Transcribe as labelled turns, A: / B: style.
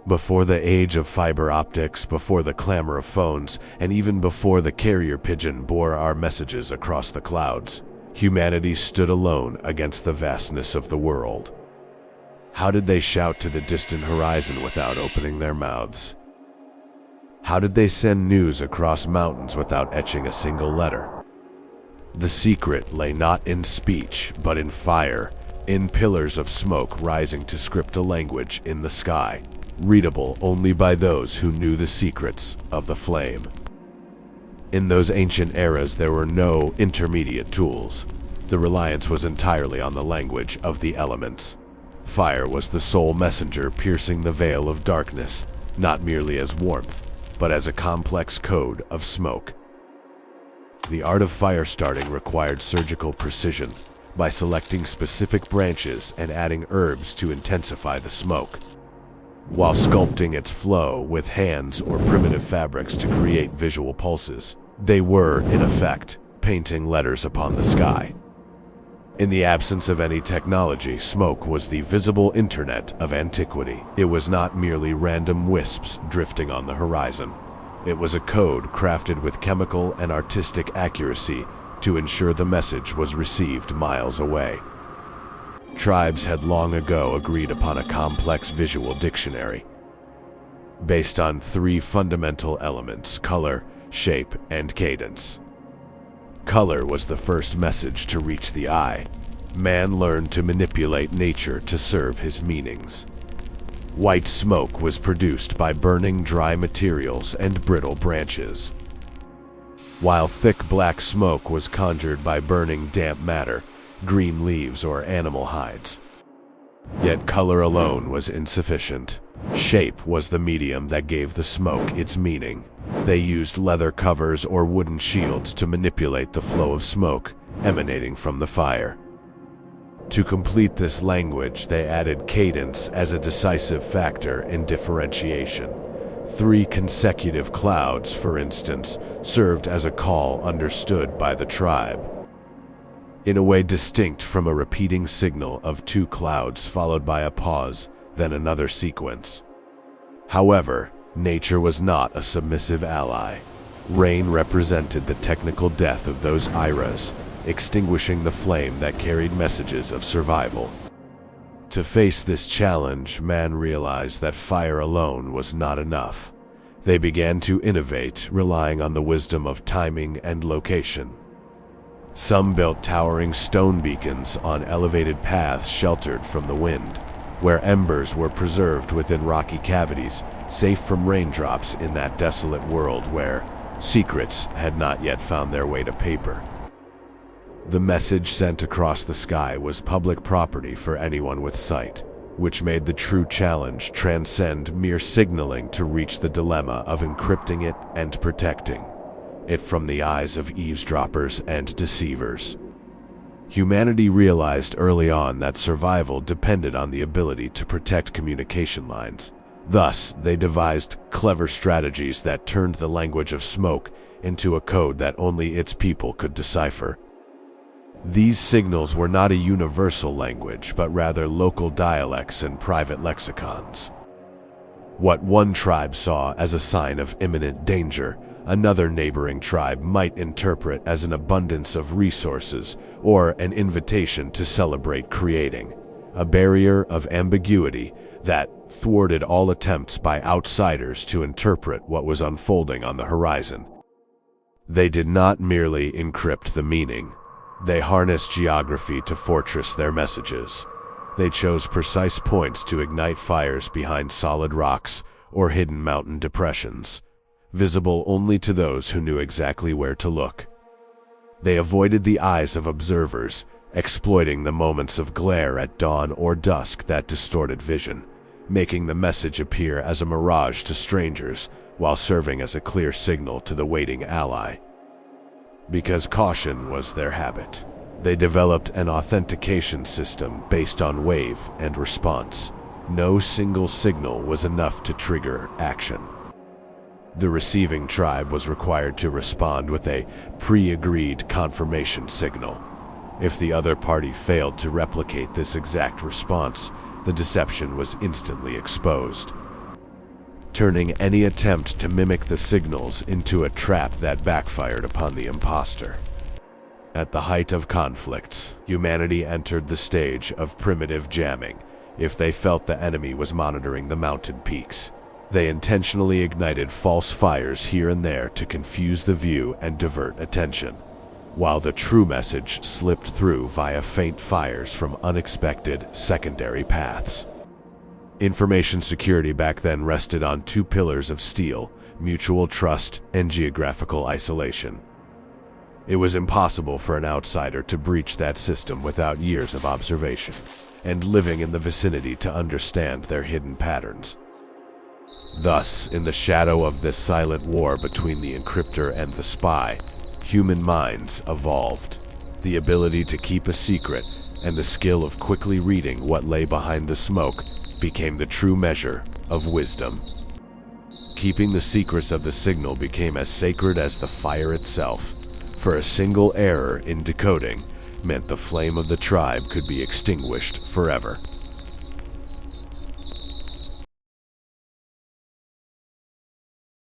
A: Before the age of fiber optics, before the clamor of phones, and even before the carrier pigeon bore our messages across the clouds, humanity stood alone against the vastness of the world. How did they shout to the distant horizon without opening their mouths? How did they send news across mountains without etching a single letter? The secret lay not in speech, but in fire, in pillars of smoke rising to script a language in the sky, readable only by those who knew the secrets of the flame. In those ancient eras, there were no intermediate tools. The reliance was entirely on the language of the elements. Fire was the sole messenger piercing the veil of darkness, not merely as warmth, but as a complex code of smoke. The art of fire starting required surgical precision by selecting specific branches and adding herbs to intensify the smoke, while sculpting its flow with hands or primitive fabrics to create visual pulses. They were, in effect, painting letters upon the sky. In the absence of any technology, smoke was the visible internet of antiquity. It was not merely random wisps drifting on the horizon. It was a code crafted with chemical and artistic accuracy to ensure the message was received miles away. Tribes had long ago agreed upon a complex visual dictionary based on three fundamental elements: color, shape, and cadence. Color was the first message to reach the eye. Man learned to manipulate nature to serve his meanings. White smoke was produced by burning dry materials and brittle branches, while thick black smoke was conjured by burning damp matter, green leaves, or animal hides. Yet color alone was insufficient. Shape was the medium that gave the smoke its meaning. They used leather covers or wooden shields to manipulate the flow of smoke emanating from the fire. To complete this language, they added cadence as a decisive factor in differentiation. 3 consecutive clouds, for instance, served as a call understood by the tribe, in a way distinct from a repeating signal of 2 clouds followed by a pause, then another sequence. However, nature was not a submissive ally. Rain represented the technical death of those eras, extinguishing the flame that carried messages of survival. To face this challenge, man realized that fire alone was not enough. They began to innovate, relying on the wisdom of timing and location. Some built towering stone beacons on elevated paths sheltered from the wind, where embers were preserved within rocky cavities, safe from raindrops in that desolate world where secrets had not yet found their way to paper. The message sent across the sky was public property for anyone with sight, which made the true challenge transcend mere signaling to reach the dilemma of encrypting it and protecting it from the eyes of eavesdroppers and deceivers. Humanity realized early on that survival depended on the ability to protect communication lines. Thus, they devised clever strategies that turned the language of smoke into a code that only its people could decipher. These signals were not a universal language, but rather local dialects and private lexicons. What one tribe saw as a sign of imminent danger, another neighboring tribe might interpret as an abundance of resources or an invitation to celebrate creating a barrier of ambiguity that thwarted all attempts by outsiders to interpret what was unfolding on the horizon. They did not merely encrypt the meaning. They harnessed geography to fortress their messages. They chose precise points to ignite fires behind solid rocks or hidden mountain depressions, visible only to those who knew exactly where to look. They avoided the eyes of observers, exploiting the moments of glare at dawn or dusk that distorted vision, making the message appear as a mirage to strangers while serving as a clear signal to the waiting ally. Because caution was their habit, they developed an authentication system based on wave and response. No single signal was enough to trigger action. The receiving tribe was required to respond with a pre-agreed confirmation signal. If the other party failed to replicate this exact response, the deception was instantly exposed. turning any attempt to mimic the signals into a trap that backfired upon the imposter. At the height of conflicts, humanity entered the stage of primitive jamming. If they felt the enemy was monitoring the mountain peaks, they intentionally ignited false fires here and there to confuse the view and divert attention, while the true message slipped through via faint fires from unexpected secondary paths. Information security back then rested on two pillars of steel: mutual trust and geographical isolation. It was impossible for an outsider to breach that system without years of observation and living in the vicinity to understand their hidden patterns. Thus, in the shadow of this silent war between the encryptor and the spy, human minds evolved. The ability to keep a secret and the skill of quickly reading what lay behind the smoke became the true measure of wisdom. Keeping the secrets of the signal became as sacred as the fire itself, for a single error in decoding meant the flame of the tribe could be extinguished forever.